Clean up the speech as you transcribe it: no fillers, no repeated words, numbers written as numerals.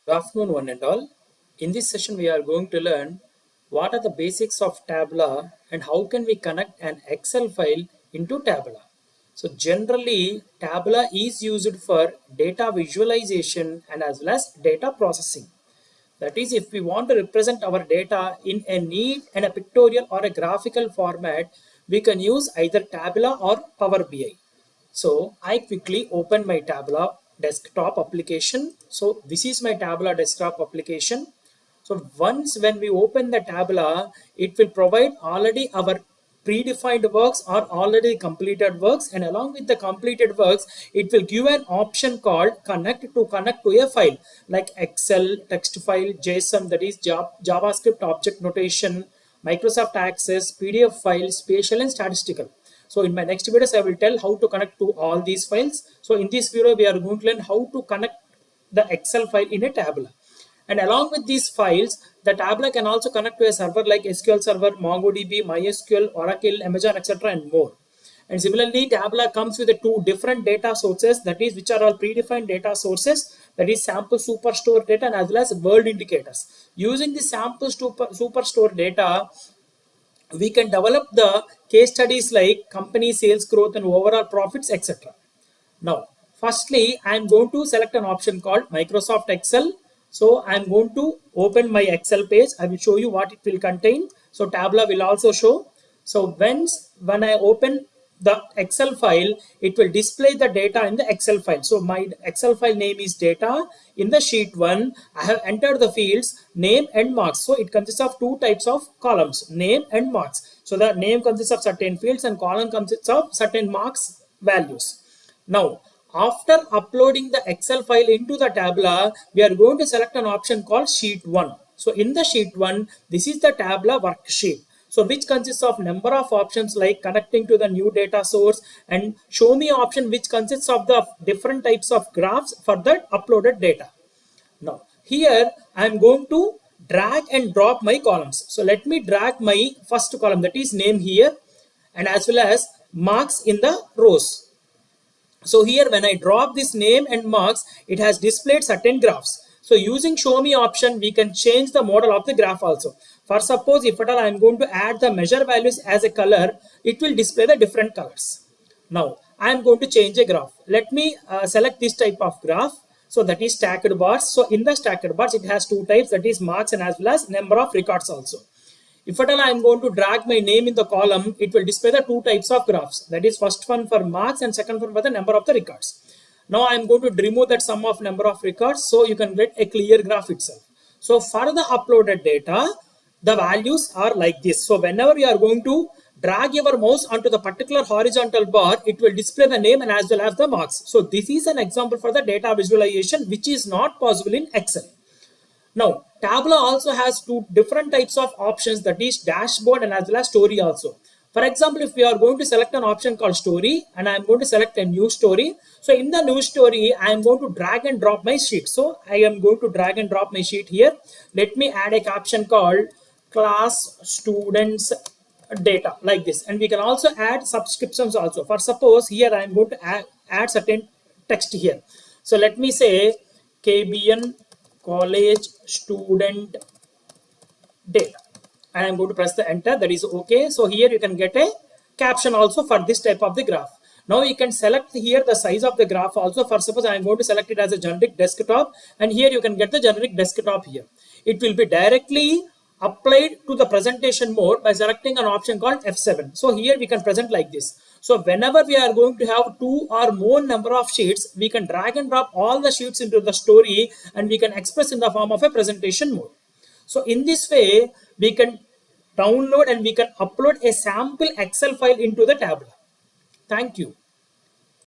Good afternoon, one and all. In this session, we are going to learn what are the basics of Tableau and how can we connect an Excel file into Tableau. So generally, Tableau is used for data visualization and as well as data processing. That is, if we want to represent our data in a neat and a pictorial or a graphical format, we can use either Tableau or Power BI. So I quickly open my Tableau desktop application. So this is my Tableau desktop application. So once when we open the Tableau, it will provide already our predefined works or already completed works, and along with the completed works it will give an option called connect to a file like Excel, text file, JSON, that is JavaScript object notation, Microsoft Access, PDF file, spatial and statistical. So in my next videos I will tell how to connect to all these files. So in this video we are going to learn how to connect the Excel file in a Tableau. And along with these files, the Tableau can also connect to a server like SQL Server, MongoDB, MySQL, Oracle, Amazon, etc. and more. And similarly, Tableau comes with the two different data sources, that is, which are all predefined data sources, that is sample superstore data and as well as world indicators. Using the sample superstore data, we can develop the case studies like company sales growth and overall profits, etc. Now, firstly, I am going to select an option called Microsoft Excel. So I am going to open my Excel page. I will show you what it will contain. So Tableau will also show. So when I open the Excel file, it will display the data in the Excel file. So my Excel file name is data. In the sheet 1, I have entered the fields name and marks. So it consists of two types of columns, name and marks. So the name consists of certain fields and column consists of certain marks values. Now, after uploading the Excel file into the Tableau, we are going to select an option called Sheet 1. So in the Sheet 1, this is the Tableau worksheet. So which consists of number of options like connecting to the new data source and show me option, which consists of the different types of graphs for the uploaded data. Now here I am going to drag and drop my columns. So let me drag my first column, that is name, here, and as well as marks in the rows. So here when I drop this name and marks, it has displayed certain graphs. So using show me option, we can change the model of the graph also. For suppose if at all I am going to add the measure values as a color, it will display the different colors. Now I am going to change a graph. Let me select this type of graph. So that is stacked bars. So in the stacked bars, it has two types, that is marks and as well as number of records also. If at all I am going to drag my name in the column, it will display the two types of graphs. That is first one for marks and second one for the number of the records. Now I am going to remove that sum of number of records so you can get a clear graph itself. So for the uploaded data, the values are like this. So whenever you are going to drag your mouse onto the particular horizontal bar, it will display the name and as well as the marks. So this is an example for the data visualization, which is not possible in Excel. Now, Tableau also has two different types of options, that is dashboard and as well as story also. For example, if we are going to select an option called story and I am going to select a new story. So in the new story, I am going to drag and drop my sheet. So I am going to drag and drop my sheet here. Let me add a caption called class students data like this. And we can also add subscriptions also. For suppose here I am going to add certain text here. So let me say KBN college student data, and I'm going to press the enter. That is okay. So here you can get a caption also for this type of the graph. Now you can select here the size of the graph also. For suppose I am going to select it as a generic desktop, and here you can get the generic desktop here. It will be directly applied to the presentation mode by selecting an option called F7. So here we can present like this. So whenever we are going to have two or more number of sheets, we can drag and drop all the sheets into the story and we can express in the form of a presentation mode. So in this way, we can download and we can upload a sample Excel file into the Tableau. Thank you.